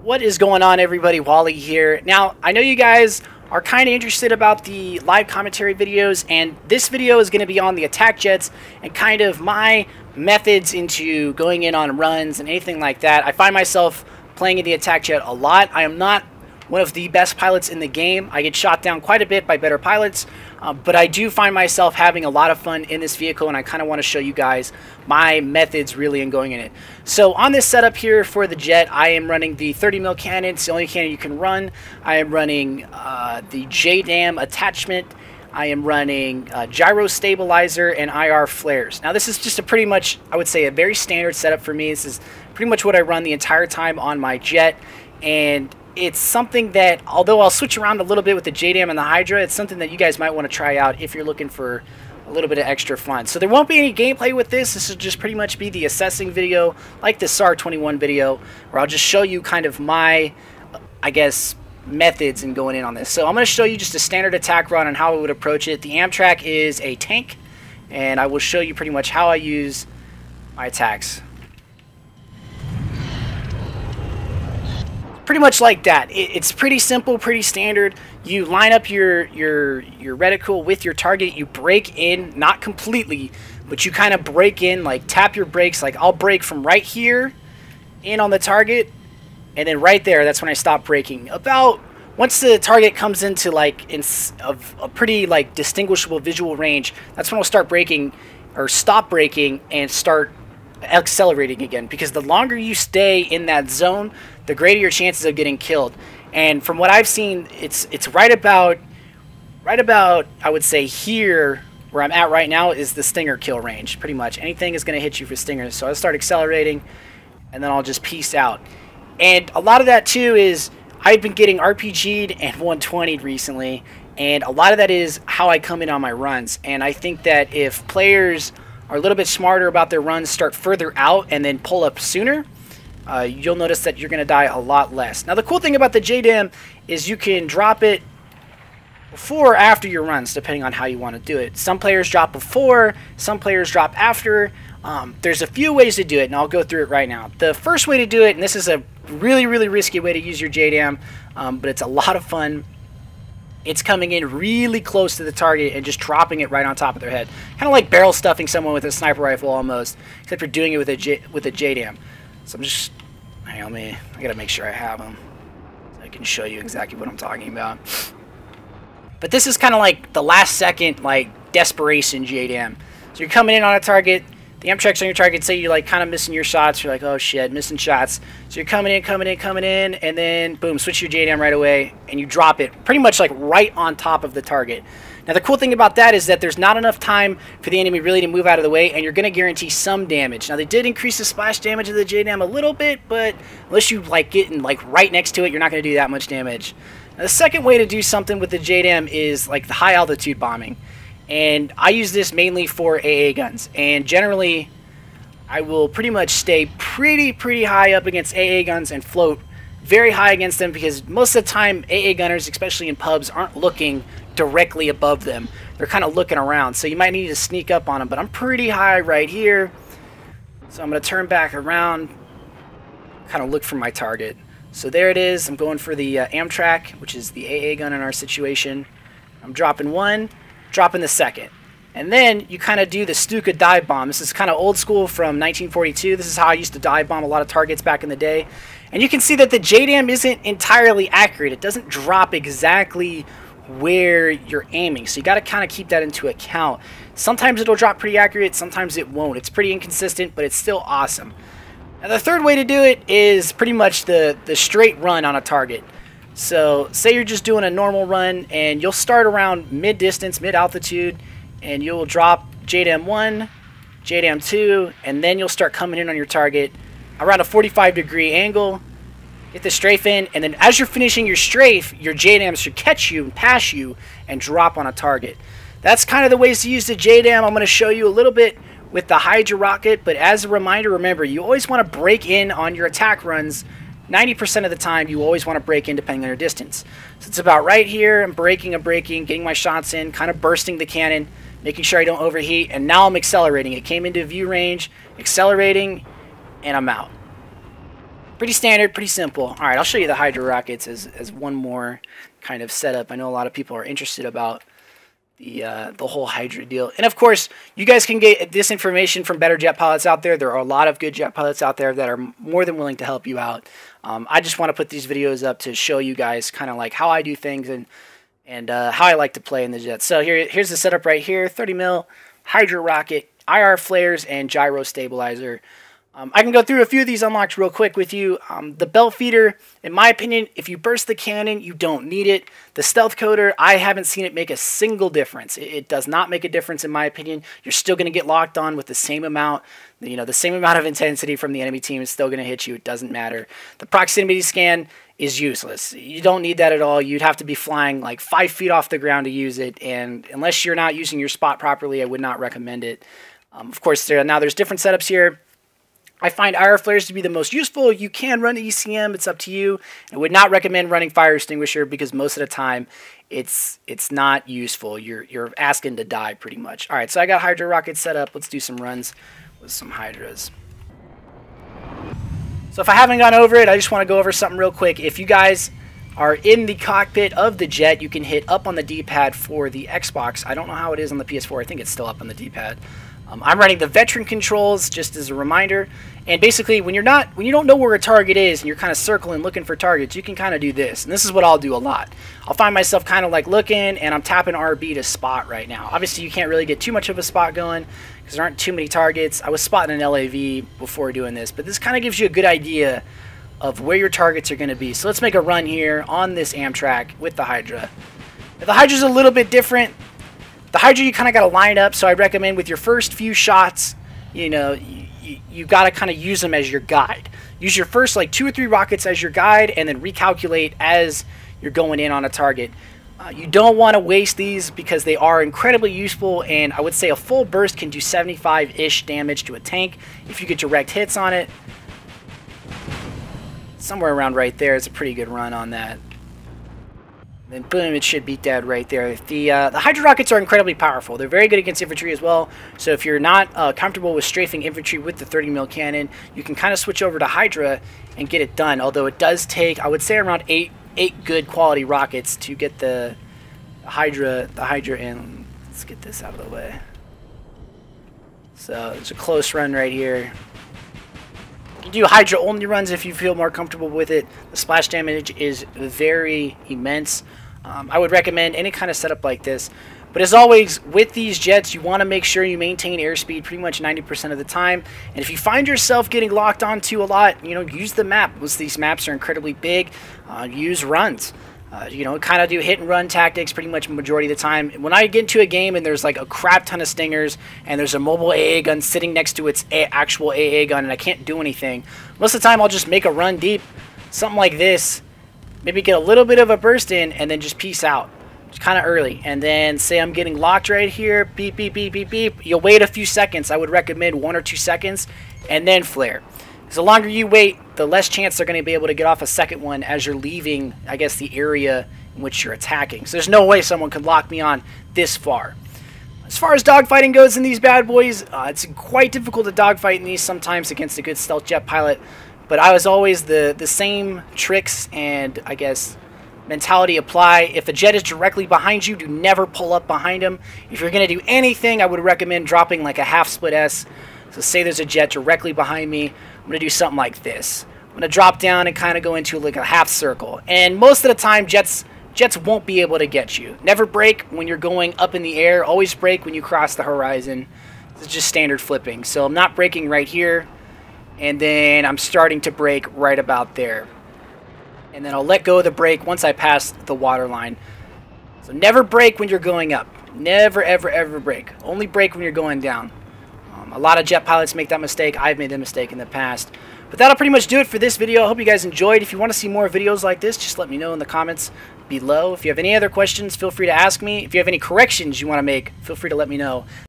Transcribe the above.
What is going on, everybody? Wally here. Now, I know you guys are kind of interested about the live commentary videos, and this video is going to be on the attack jets and kind of my methods into going in on runs and anything like that. I find myself playing in the attack jet a lot. I am not one of the best pilots in the game. I get shot down quite a bit by better pilots, but I do find myself having a lot of fun in this vehicle, and I kind of want to show you guys my methods really in going in it. So on this setup here for the jet, I am running the 30mm cannon. It's the only cannon you can run. I am running the JDAM attachment. I am running gyro stabilizer and IR flares. Now this is just a pretty much, I would say, a very standard setup for me. This is pretty much what I run the entire time on my jet, and it's something that, although I'll switch around a little bit with the JDAM and the Hydra, it's something that you guys might want to try out if you're looking for a little bit of extra fun. So there won't be any gameplay with this. This will just pretty much be the assessing video, like the SAR-21 video, where I'll just show you kind of my, I guess, methods in going in on this. So I'm going to show you just a standard attack run and how I would approach it. The Amtrak is a tank, and I will show you pretty much how I use my attacks. Pretty much like that. It's pretty simple, pretty standard. You line up your reticle with your target. You break in, not completely, but you kind of break in, like tap your brakes. Like I'll break from right here in on the target, and then right there, that's when I stop braking. About once the target comes into like a pretty like distinguishable visual range, that's when I'll start braking or stop braking and start accelerating again, because the longer you stay in that zone, the greater your chances of getting killed. And from what I've seen, it's right about I would say here where I'm at right now is the stinger kill range. Pretty much anything is going to hit you for stingers. So I'll start accelerating, and then I'll just peace out. And a lot of that too is I've been getting RPG'd and 120'd recently, and a lot of that is how I come in on my runs. And I think that if players are a little bit smarter about their runs, start further out, and then pull up sooner, you'll notice that you're going to die a lot less. Now, the cool thing about the JDAM is you can drop it before or after your runs, depending on how you want to do it. Some players drop before, some players drop after. There's a few ways to do it, and I'll go through it right now. The first way to do it, and this is a really, really risky way to use your JDAM, but it's a lot of fun. It's coming in really close to the target and just dropping it right on top of their head. Kind of like barrel stuffing someone with a sniper rifle almost, except you're doing it with a JDAM. So I'm just, hang on, I gotta make sure I have them so I can show you exactly what I'm talking about. But this is kind of like the last second, like, desperation JDAM. So you're coming in on a target, the Amtrak's on your target, say you're like kind of missing your shots, you're like, oh shit, missing shots. So you're coming in, and then boom, switch your JDAM right away, and you drop it pretty much like right on top of the target. Now the cool thing about that is that there's not enough time for the enemy really to move out of the way, and you're going to guarantee some damage. Now they did increase the splash damage of the JDAM a little bit, but unless you like getting like right next to it, you're not going to do that much damage. Now the second way to do something with the JDAM is like the high altitude bombing. And I use this mainly for AA guns, and generally I will pretty much stay pretty high up against AA guns and float very high against them, because most of the time AA gunners, especially in pubs, aren't looking directly above them. They're kind of looking around, so you might need to sneak up on them, but I'm pretty high right here. So I'm going to turn back around, kind of look for my target. So there it is. I'm going for the Amtrak, which is the AA gun in our situation. I'm dropping one, dropping the second, and then you kind of do the Stuka dive bomb. This is kind of old school from 1942. This is how I used to dive bomb a lot of targets back in the day, and you can see that the JDAM isn't entirely accurate. It doesn't drop exactly where you're aiming, so you got to kind of keep that into account. Sometimes it'll drop pretty accurate, sometimes it won't. It's pretty inconsistent, but it's still awesome. Now the third way to do it is pretty much the straight run on a target. So say you're just doing a normal run, and you'll start around mid-distance, mid-altitude, and you'll drop JDAM 1, JDAM 2, and then you'll start coming in on your target around a 45-degree angle, get the strafe in, and then as you're finishing your strafe, your JDAM should catch you and pass you and drop on a target. That's kind of the ways to use the JDAM. I'm going to show you a little bit with the Hydra Rocket, but as a reminder, remember, you always want to break in on your attack runs. 90% of the time, you always want to break in depending on your distance. So it's about right here. I'm braking, getting my shots in, kind of bursting the cannon, making sure I don't overheat, and now I'm accelerating. It came into view range, accelerating, and I'm out. Pretty standard, pretty simple. All right, I'll show you the Hydra Rockets as one more kind of setup. I know a lot of people are interested about the whole Hydra deal. And of course, you guys can get this information from better jet pilots out there. There are a lot of good jet pilots out there that are more than willing to help you out. I just want to put these videos up to show you guys kind of like how I do things and how I like to play in the jets. So here's the setup right here: 30 mil Hydra rocket, IR flares, and gyro stabilizer. I can go through a few of these unlocks real quick with you. The belt feeder, in my opinion, if you burst the cannon, you don't need it. The stealth coder, I haven't seen it make a single difference. It does not make a difference in my opinion. You're still going to get locked on with the same amount. The same amount of intensity from the enemy team is still going to hit you. It doesn't matter. The proximity scan is useless. You don't need that at all. You'd have to be flying like 5 feet off the ground to use it. And unless you're not using your spot properly, I would not recommend it. Of course, there's different setups here. I find IR flares to be the most useful. You can run ECM, it's up to you. I would not recommend running fire extinguisher because most of the time it's not useful. You're asking to die pretty much. All right, so I got Hydra rockets set up. Let's do some runs with some Hydras. So if I haven't gone over it, I just want to go over something real quick. If you guys are in the cockpit of the jet, you can hit up on the D-pad for the Xbox. I don't know how it is on the PS4. I think it's still up on the D-pad. I'm running the veteran controls just as a reminder, and basically when you don't know where a target is and you're kind of circling looking for targets, you can kind of do this, and this is what I'll do a lot. I'll find myself kind of like looking, and I'm tapping RB to spot right now. Obviously you can't really get too much of a spot going because there aren't too many targets. I was spotting an LAV before doing this, but this kind of gives you a good idea of where your targets are going to be. So let's make a run here on this Amtrak with the Hydra. Now, the Hydra's a little bit different. The Hydra, you kind of got to line up, so I recommend with your first few shots, you got to kind of use them as your guide. Use your first like 2 or 3 rockets as your guide, and then recalculate as you're going in on a target. You don't want to waste these because they are incredibly useful, and I would say a full burst can do 75-ish damage to a tank if you get direct hits on it. Somewhere around right there is a pretty good run on that. Then boom, it should beat that right there. The Hydra rockets are incredibly powerful. They're very good against infantry as well. So if you're not comfortable with strafing infantry with the 30 mil cannon, you can kind of switch over to Hydra and get it done. Although it does take, I would say, around 8 good quality rockets to get the Hydra in. Let's get this out of the way. So it's a close run right here. You do Hydra only runs if you feel more comfortable with it. The splash damage is very immense. I would recommend any kind of setup like this. But as always, with these jets, you want to make sure you maintain airspeed pretty much 90% of the time. And if you find yourself getting locked onto a lot, use the map. Most of these maps are incredibly big. Use runs. Kind of do hit and run tactics pretty much majority of the time. When I get into a game and there's like a crap ton of stingers and there's a mobile AA gun sitting next to its actual AA gun and I can't do anything, most of the time I'll just make a run deep, something like this, maybe get a little bit of a burst in and then just peace out. It's kind of early. And then say I'm getting locked right here, beep, beep, beep, beep, beep. You'll wait a few seconds. I would recommend 1 or 2 seconds and then flare. The longer you wait, the less chance they're going to be able to get off a second one as you're leaving, I guess, the area in which you're attacking. So there's no way someone could lock me on this far. As far as dogfighting goes in these bad boys, it's quite difficult to dogfight in these sometimes against a good stealth jet pilot. But I was always the same tricks and, I guess, mentality apply. If a jet is directly behind you, do never pull up behind him. If you're going to do anything, I would recommend dropping like a half split S. So say there's a jet directly behind me, I'm going to do something like this. I'm going to drop down and kind of go into like a half circle. And most of the time, jets won't be able to get you. Never brake when you're going up in the air. Always brake when you cross the horizon. It's just standard flipping. So I'm not braking right here. And then I'm starting to brake right about there. And then I'll let go of the brake once I pass the water line. So never brake when you're going up. Never, ever, ever brake. Only brake when you're going down. A lot of jet pilots make that mistake. I've made that mistake in the past. But that'll pretty much do it for this video. I hope you guys enjoyed. If you want to see more videos like this, just let me know in the comments below. If you have any other questions, feel free to ask me. If you have any corrections you want to make, feel free to let me know.